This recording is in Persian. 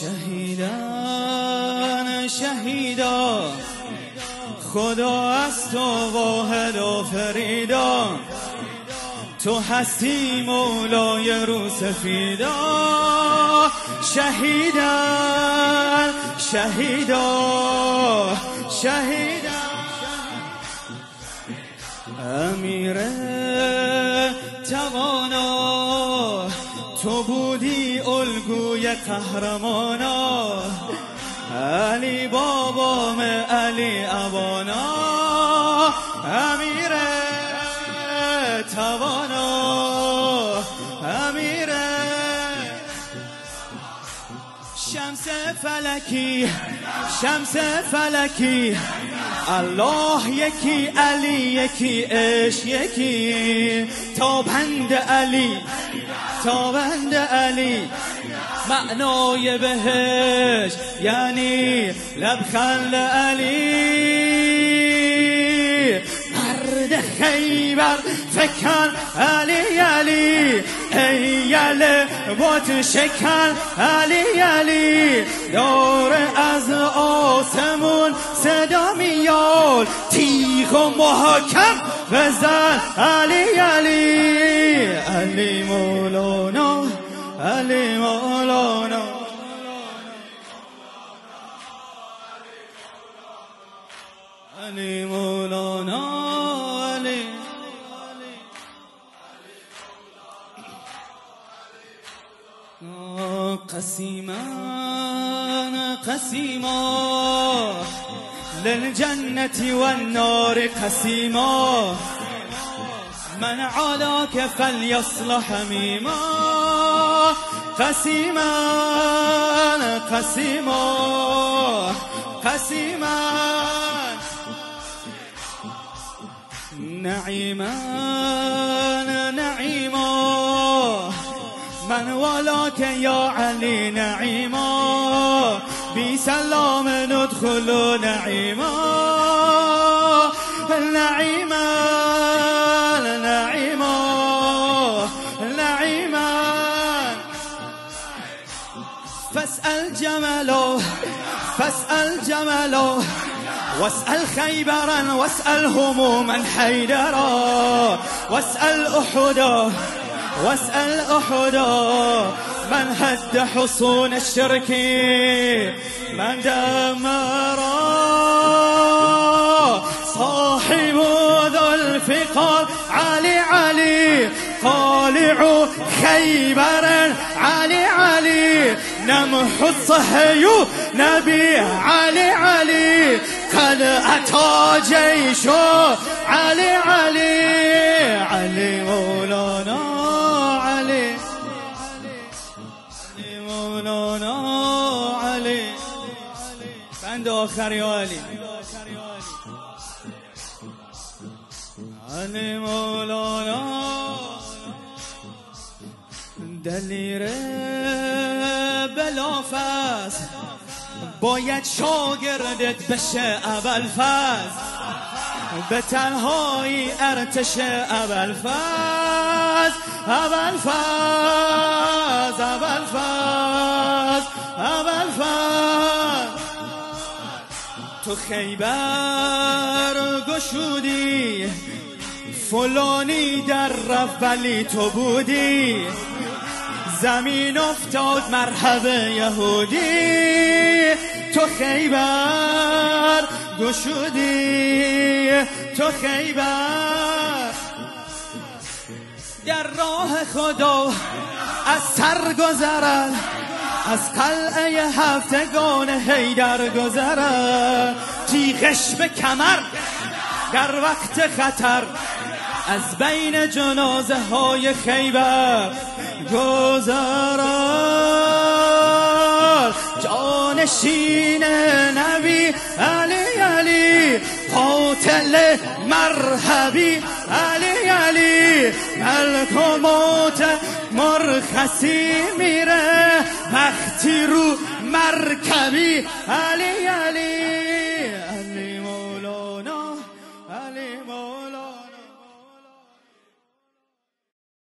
شهیدان شهیدا، خدا از تو واحد و فریدا، تو هستی مولای رو سفیدا. شهیدان شهیدا شهیدا، امیر توانا، تو بودی الگوی قهرمانا. علی بابام علی ابانا، امیر توانا امیر. شمس فلکی شمس فلکی، الله یکی علی یکی عشق یکی. تابند علی تابند علی، معنای بهش یعنی لبخند علی. مرد خیبر فکر علی علی، ایل بود شکن علی علی. دور از آسمون صدا میاد، تیغ و محکم بزن علی علی. علی مولانا علی مولانا، علی مولانا علی. قسیما قسیما للجنة والنار قسیما، من علاك فليصلح حميما. قسيما قسيما قسيما، نعيما نعيما، من ولاك يا علي نعيما. بسلام ندخل نعيما نعيما نعيما نعيما. فاسأل جمله فاسأل جمله، واسأل خيبرا واسأل هموما حيدرا. واسأل أحدا واسأل أحدا، من هد حصون الشرك من دمرا. صاحب ذو الفقار علي علي، طالع خيبر علي علي. نمح الصهي نبي علي علي، قد أتى جيش علي علي. علي مولانا علي، علي مولانا علي. بند آخر یا علی. علی مولانا دلیر بلافز، باید شاگردت بشه ابوالفضل. به تنهایی ارتش ابوالفضل ابوالفضل ابوالفضل ابوالفضل. تو خیبر گشودی، فلانی در رفت ولی تو بودی. زمین افتاد مرحب یهودی، تو خیبر گشودی. تو خیبر در راه خدا از سر گذرد، از قلعه هفتگان حیدر گذرد. تیغش به کمر در وقت خطر، از بین جنازه های خیبر گذرد. جانشین نبی علی علی، قاتل مرحبی علی علی. ملک و موت مرخصی میره، وقتی رو مرکبی علی علی.